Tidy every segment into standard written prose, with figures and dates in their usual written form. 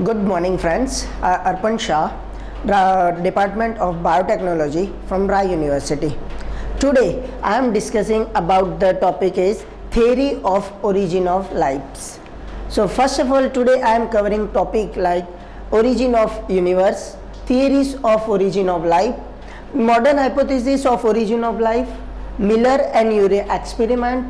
Good morning friends, Arpan Shah, Department of Biotechnology from Rai University. Today I am discussing about the topic is theory of origin of lives. So first of all, today I am covering topic like origin of universe, theories of origin of life, modern hypothesis of origin of life, Miller and Urey experiment,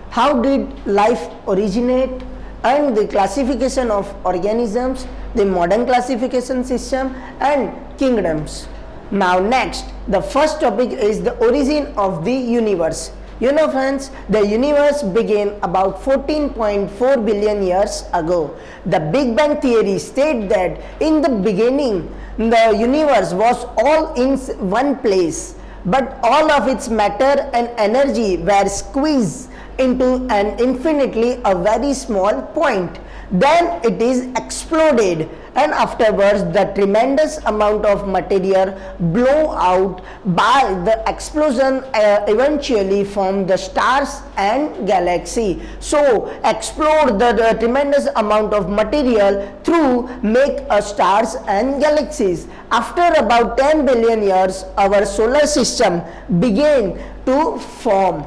how did life originate, and the classification of organisms, the modern classification system and kingdoms. Now next, the first topic is the origin of the universe. You know friends, the universe began about 14.4 billion years ago. The Big Bang theory states that in the beginning the universe was all in one place, but all of its matter and energy were squeezed into an infinitely a very small point. Then it is exploded, and afterwards the tremendous amount of material blown out by the explosion eventually formed the stars and galaxy. So explode the tremendous amount of material through make stars and galaxies. After about 10 billion years, our solar system began to form.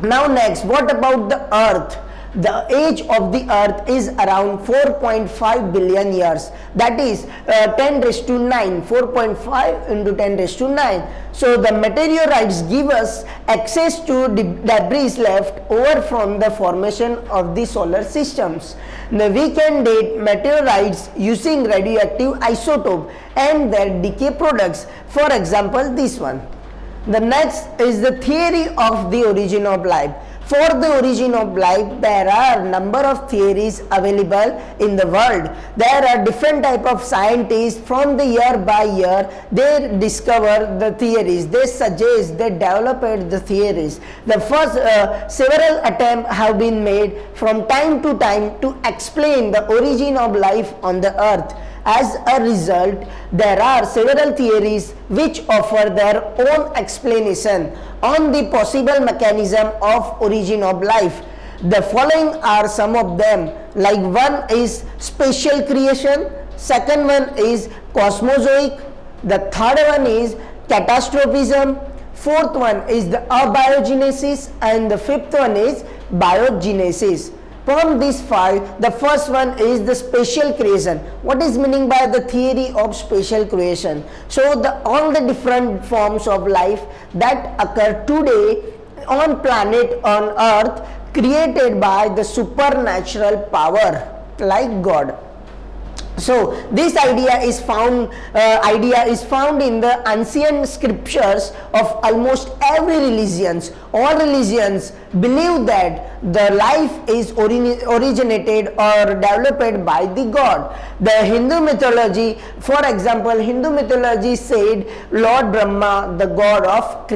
Now next, what about the earth? The age of the earth is around 4.5 billion years, that is 10 raised to 9, 4.5 into 10 raised to 9. So the meteorites give us access to the debris left over from the formation of the solar systems. Now we can date meteorites using radioactive isotope and their decay products, for example this one. The next is the theory of the origin of life. For the origin of life, there are number of theories available in the world. There are different type of scientists from the year by year. They discover the theories. They suggest, they develop the theories. The first several attempts have been made from time to time to explain the origin of life on the earth. As a result, there are several theories which offer their own explanation on the possible mechanism of origin of life. The following are some of them, like one is spatial creation, second one is cosmozoic, the third one is catastrophism, fourth one is the abiogenesis, and the fifth one is biogenesis. From these five, the first one is the spatial creation. What is meaning by the theory of spatial creation? So all the different forms of life that occur today on planet on earth created by the supernatural power like God. So this idea is found in the ancient scriptures of almost every religions. All religions believe that the life is originated or developed by the God. The Hindu mythology, for example, Hindu mythology said Lord Brahma, the God of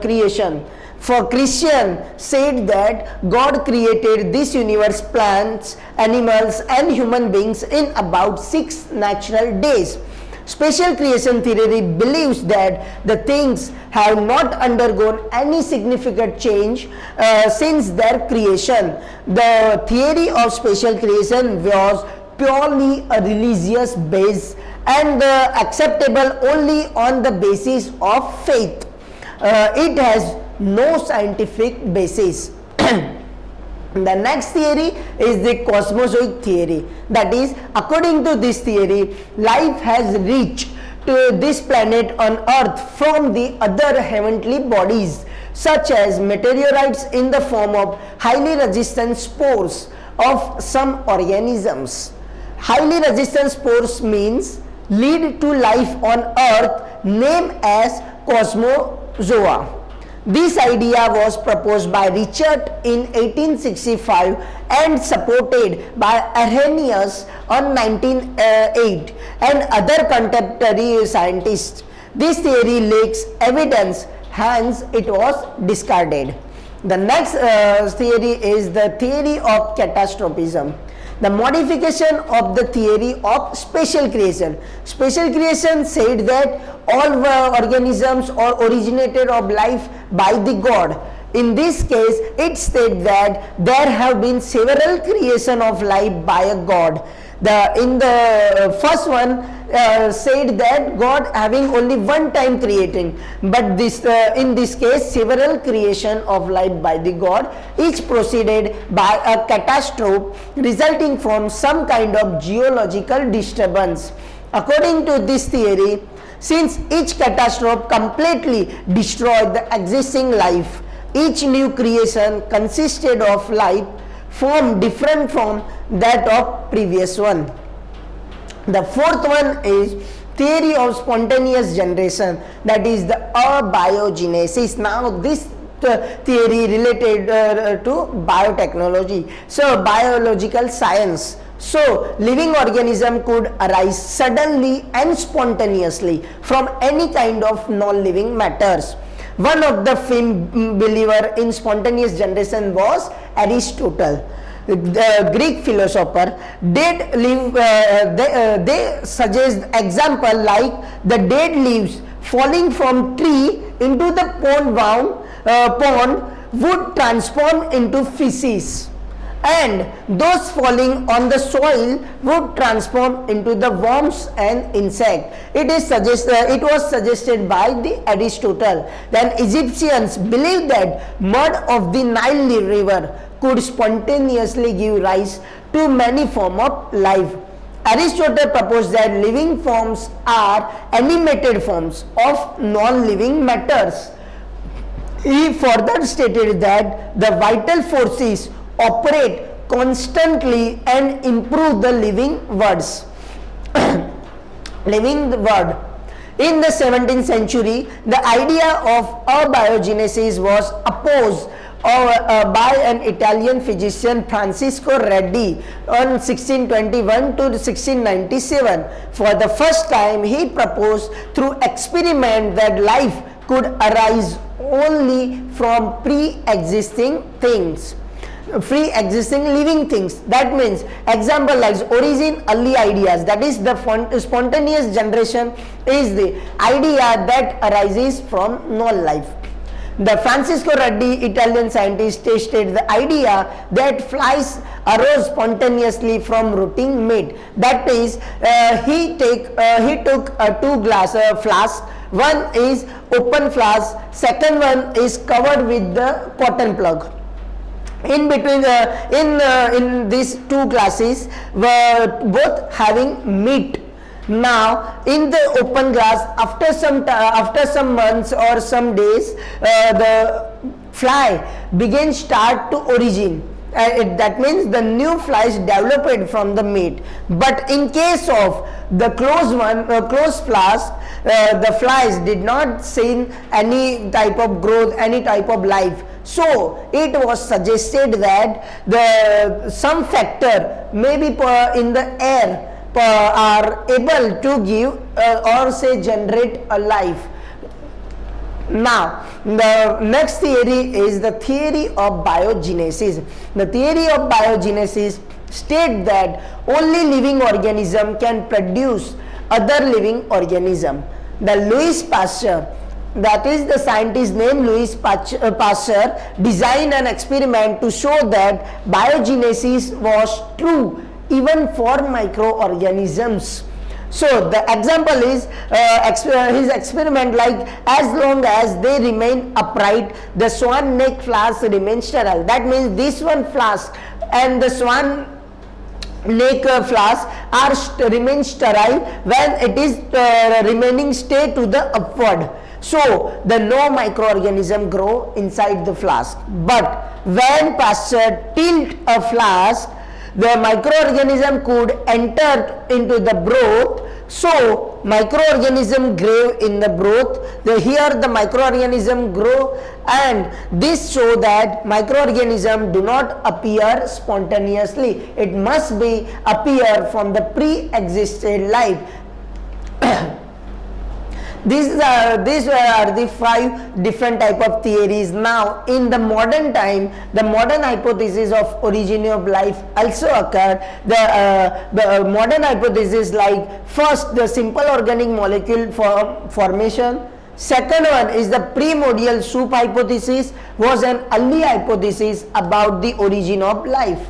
creation. For Christian said that God created this universe, plants, animals and human beings in about 6 natural days. Spatial creation theory believes that the things have not undergone any significant change since their creation. The theory of spatial creation was purely a religious base and acceptable only on the basis of faith. It has no scientific basis. The next theory is the cosmozoic theory. That is, according to this theory, life has reached to this planet on earth from the other heavenly bodies, such as meteorites in the form of highly resistant spores of some organisms. Highly resistant spores means lead to life on earth, named as cosmozoa. This idea was proposed by Richard in 1865 and supported by Arrhenius on 1908 and other contemporary scientists. This theory lacks evidence, hence it was discarded. The next theory is the theory of catastrophism. The modification of the theory of spatial creation. Spatial creation said that all organisms are originated of life by the God. In this case, it states that there have been several creation of life by a God. In the first one said that God having only one time creating, but this in this case several creation of life by the God, each proceeded by a catastrophe resulting from some kind of geological disturbance. According to this theory, since each catastrophe completely destroyed the existing life, each new creation consisted of life form different from that of previous one. The fourth one is theory of spontaneous generation, that is the abiogenesis. Now this theory related to biotechnology, so biological science. So living organism could arise suddenly and spontaneously from any kind of non-living matters. One of the firm believer in spontaneous generation was Aristotle, the Greek philosopher. Did live, they suggest example like the dead leaves falling from tree into the pond would transform into feces, and those falling on the soil would transform into the worms and insect. It was suggested by the Aristotle. Then Egyptians believed that mud of the Nile river could spontaneously give rise to many forms of life. Aristotle proposed that living forms are animated forms of non-living matters. He further stated that the vital forces operate constantly and improve the living words. Living word. In the 17th century, the idea of abiogenesis was opposed by an Italian physician, Francisco Redi, on 1621 to 1697. For the first time, he proposed through experiment that life could arise only from pre-existing things, pre-existing living things. That means example like origin early ideas, that is the spontaneous generation is the idea that arises from non-life. The Francisco Redi, Italian scientist, tested the idea that flies arose spontaneously from rotting meat. That is, he took two glass flask. One is open flask, second one is covered with the cotton plug. In between, in these two glasses were both having meat. Now in the open glass, after some months or some days, the fly start to origin. That means the new flies developed from the meat. But in case of the closed flask, the flies did not see any type of growth, any type of life. So it was suggested that some factor maybe in the air are able to give or say generate a life. Now the next theory is the theory of biogenesis. The theory of biogenesis states that only living organism can produce other living organism. The Louis Pasteur, that is the scientist named Louis Pasteur, designed an experiment to show that biogenesis was true even for microorganisms. So the example is his experiment, like as long as they remain upright, the swan neck flask remains sterile. That means this one flask and the swan neck flask remain sterile when it is remaining stay to the upward. So the no microorganism grow inside the flask. But when Pasteur tilt a flask, the microorganism could enter into the broth. So microorganism grow in the broth. Here the microorganism grow, and this show that microorganism do not appear spontaneously. It must be appear from the pre-existed life. These are the 5 different type of theories. Now in the modern time, the modern hypothesis of origin of life also occurred. The modern hypothesis, like first the simple organic molecule formation, Second one is the primordial soup hypothesis, was an early hypothesis about the origin of life.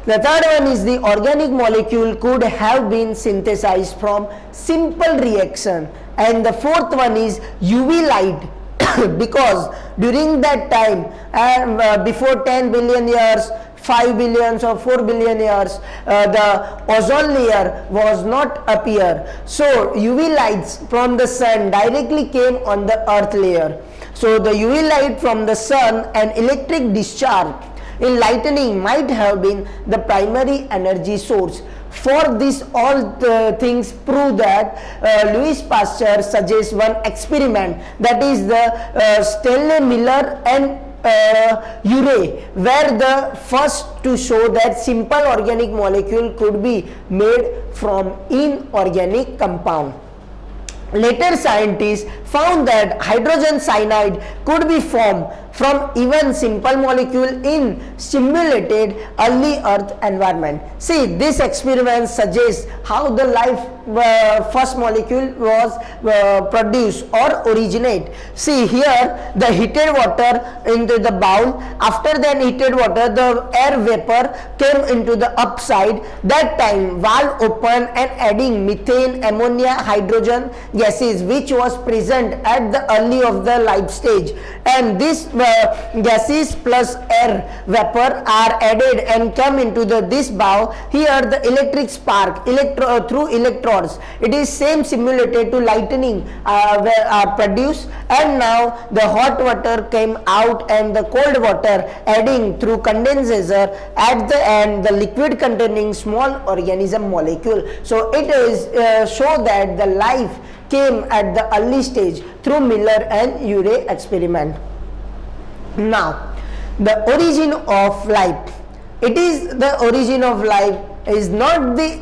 The third one is the organic molecule could have been synthesized from simple reaction, and the fourth one is UV light because during that time before 10 billion years, 5 billion or 4 billion years, the ozone layer was not appear, so UV lights from the sun directly came on the earth layer. So the UV light from the sun and electric discharge in lightning might have been the primary energy source. For this, all the things prove that Louis Pasteur suggests one experiment, that is the Stanley Miller and Urey, were the first to show that simple organic molecule could be made from inorganic compound. Later scientists found that hydrogen cyanide could be formed from even simple molecule in simulated early earth environment. See, this experiment suggests how the life first molecule was produced or originate. See here, the heated water into the bowl, after then heated water the air vapor came into the upside, that time valve open and adding methane, ammonia, hydrogen gases which was present at the early of the life stage, and this gases plus air vapor are added and come into this bowl. Here the electric spark through electrodes, it is same simulated to lightning are produced, and now the hot water came out and the cold water adding through condenser, at the end the liquid containing small organism molecule. So it is show that the life came at the early stage through Miller and Urey experiment. Now, the origin of life. It is the origin of life is not the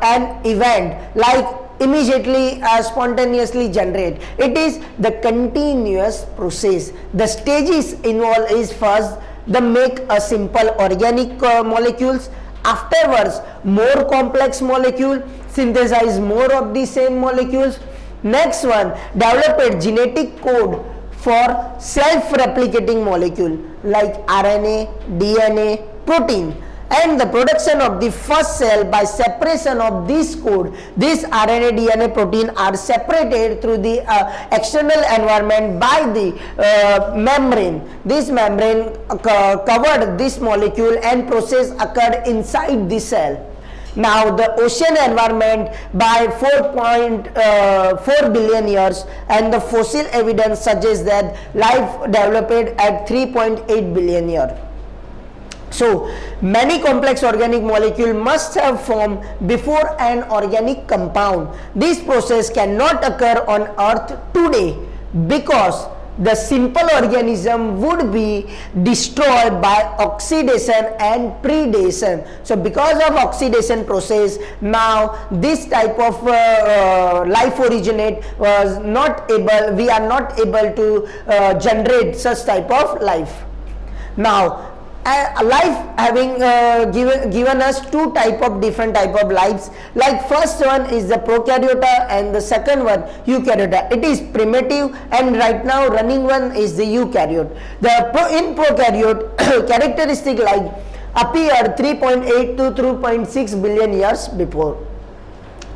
an event like immediately spontaneously generate. It is the continuous process. The stages involved is first the make a simple organic molecules, afterwards more complex molecule, synthesize more of the same molecules. Next one, develop a genetic code for self-replicating molecule like RNA, DNA, protein, and the production of the first cell by separation of this code. This RNA, DNA, protein are separated through the external environment by the membrane. This membrane covered this molecule and process occurred inside the cell. Now the ocean environment by 4.4 billion years, and the fossil evidence suggests that life developed at 3.8 billion years. So many complex organic molecule must have formed before an organic compound. This process cannot occur on earth today because the simple organism would be destroyed by oxidation and predation. So because of oxidation process, now this type of life originate was not able, we are not able to generate such type of life. Now life having given us different type of lives, like first one is the prokaryota and the second one eukaryota. It is primitive, and right now running one is the eukaryote. In prokaryote characteristic like appeared 3.8 to 3.6 billion years before.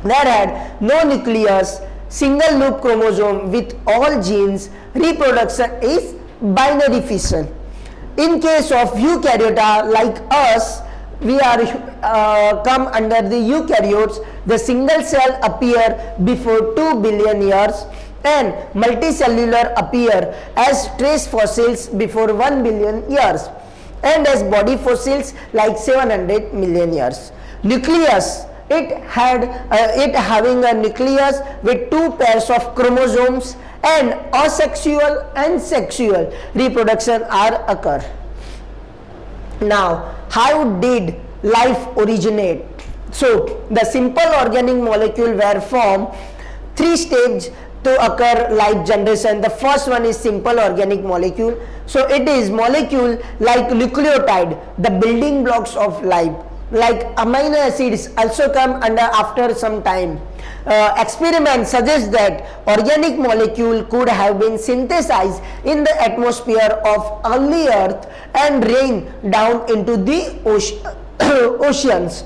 There had no nucleus, single loop chromosome with all genes, reproduction is binary fission. In case of eukaryota like us, we are come under the eukaryotes, the single cell appear before 2 billion years and multicellular appear as trace fossils before 1 billion years and as body fossils like 700 million years. Nucleus, it having a nucleus with 2 pairs of chromosomes, and asexual and sexual reproduction are occur. Now, how did life originate? So, the simple organic molecule were formed 3 stages to occur life generation. The first one is simple organic molecule. So, it is molecule like nucleotide, the building blocks of life. like amino acids also come under after some time. Experiments suggest that organic molecule could have been synthesized in the atmosphere of early Earth and rain down into the oceans.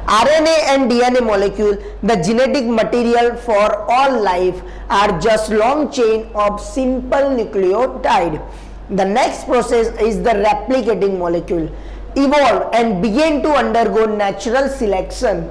RNA and DNA molecule, the genetic material for all life, are just long chain of simple nucleotide. The next process is the replicating molecule, evolved and began to undergo natural selection.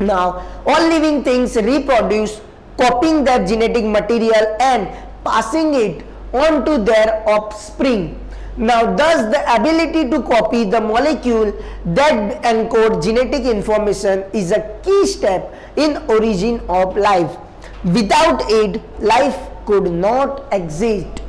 Now, all living things reproduce, copying their genetic material and passing it on to their offspring. Now, thus the ability to copy the molecule that encode genetic information is a key step in origin of life. Without it, life could not exist.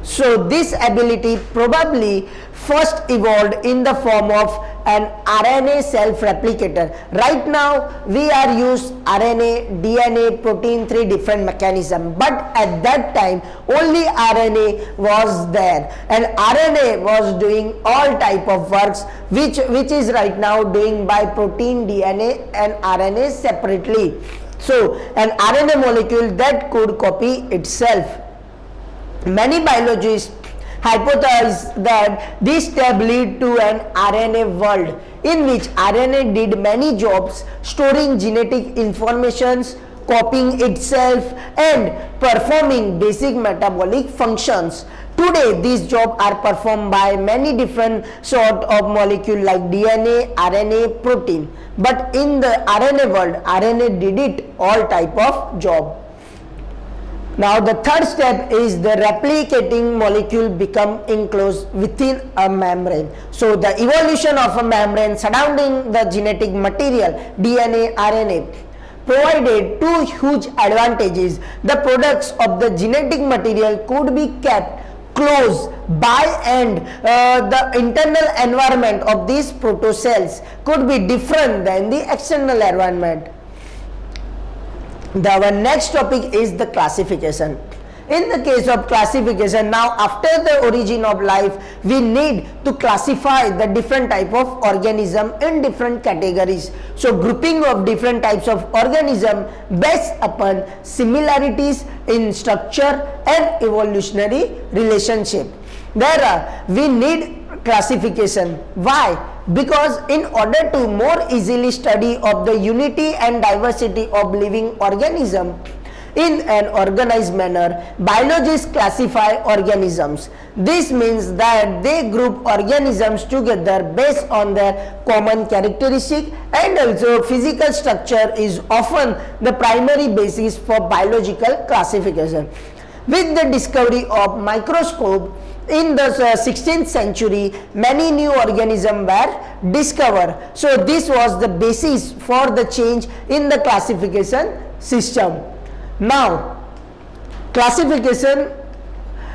So this ability probably first evolved in the form of an RNA self-replicator. Right now we are used RNA, DNA, protein, three different mechanisms, but at that time only RNA was there, and RNA was doing all type of works which is right now doing by protein, DNA and RNA separately. So an RNA molecule that could copy itself. Many biologists hypothesize that this step lead to an RNA world in which RNA did many jobs, storing genetic informations, copying itself and performing basic metabolic functions. Today these jobs are performed by many different sort of molecules like DNA, RNA, protein. But in the RNA world, RNA did it all type of job. Now the third step is the replicating molecule become enclosed within a membrane. So the evolution of a membrane surrounding the genetic material DNA, RNA provided two huge advantages. The products of the genetic material could be kept close by, and the internal environment of these protocells could be different than the external environment. Our next topic is the classification. In the case of classification, now after the origin of life, we need to classify the different type of organism in different categories. So grouping of different types of organism based upon similarities in structure and evolutionary relationship. We need classification. Why? Because in order to more easily study of the unity and diversity of living organism in an organized manner, biologists classify organisms. This means that they group organisms together based on their common characteristic, and also physical structure is often the primary basis for biological classification. With the discovery of microscope in the 16th century, many new organisms were discovered. So this was the basis for the change in the classification system. Now classification,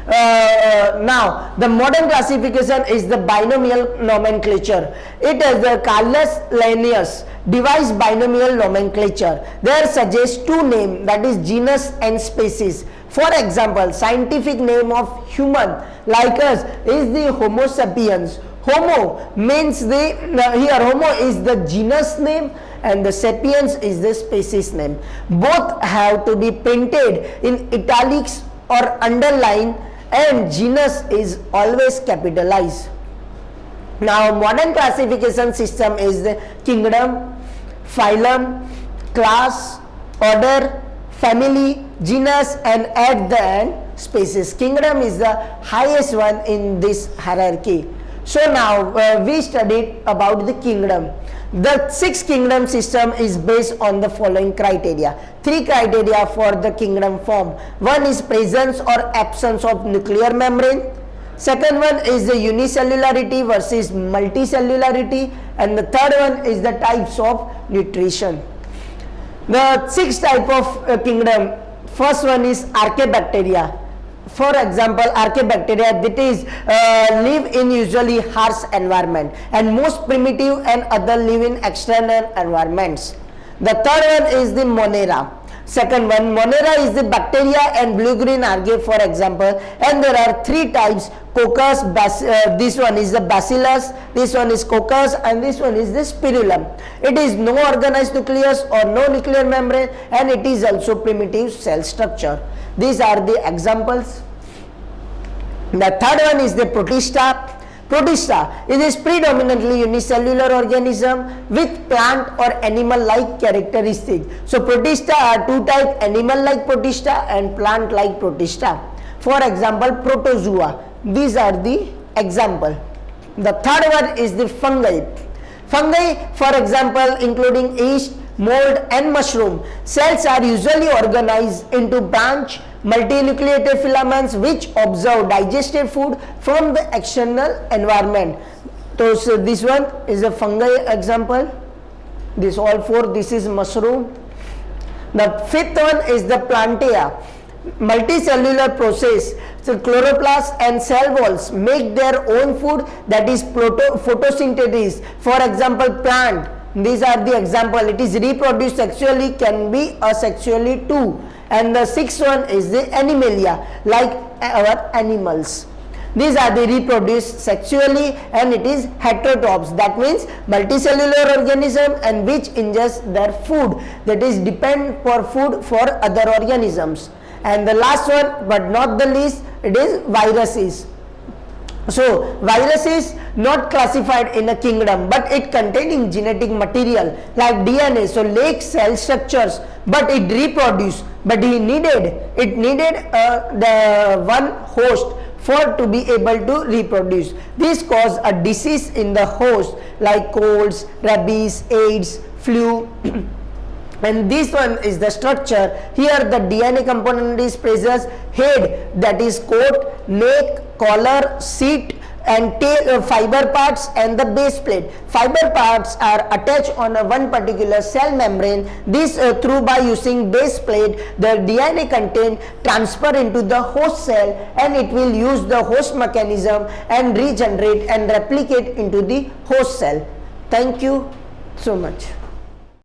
now the modern classification is the binomial nomenclature. It is the Carolus Linnaeus devised binomial nomenclature. There suggests two names, that is genus and species. For example, scientific name of human like us is the Homo sapiens. Homo means the, here Homo is the genus name and the sapiens is the species name. Both have to be printed in italics or underline, and genus is always capitalized. Now modern classification system is the kingdom, phylum, class, order, family, genus and at the end species. Kingdom is the highest one in this hierarchy. So now we studied about the kingdom. The six kingdom system is based on the following criteria. Three criteria for the kingdom form. One is presence or absence of nuclear membrane. Second one is the unicellularity versus multicellularity, and the third one is the types of nutrition. The six type of kingdom. First one is archaebacteria. For example, archaebacteria that is live in usually harsh environment, and most primitive and other live in external environments. The third one is the Monera. Second one, Monera is the bacteria and blue-green algae, for example, and there are three types: coccus, this one is the bacillus, this one is coccus, and this one is the spirulum. It is no organized nucleus or no nuclear membrane, and it is also primitive cell structure. These are the examples. The third one is the protista. Protista is predominantly unicellular organism with plant or animal-like characteristics. So protista are two types: animal-like protista and plant-like protista. For example, protozoa. These are the example. The third one is the fungi. Fungi, for example, including yeast, mold, and mushroom. Cells are usually organized into branch multinucleated filaments which absorb digested food from the external environment. So this one is a fungi example. This all four. This is mushroom. The fifth one is the PLANTAE. Multicellular process. So chloroplasts and cell walls make their own food, that is photosynthesis. For example, plant. These are the example. It is reproduced sexually, can be asexually too. And the sixth one is the animalia, like our animals. These are the reproduced sexually, and it is heterotrophs. That means multicellular organism and which ingest their food, that is depend for food for other organisms. And the last one, but not the least, it is viruses. So viruses not classified in a kingdom, but it containing genetic material like DNA, so like cell structures, but it reproduce, but it needed the one host for to be able to reproduce. This cause a disease in the host like colds, rabies, AIDS, flu. And this one is the structure. Here the DNA component is present: head, that is coat, neck, collar, seat, and tail, fiber parts, and the base plate. Fiber parts are attached on one particular cell membrane. This through by using base plate, the DNA content transfer into the host cell, and it will use the host mechanism and regenerate and replicate into the host cell. Thank you so much.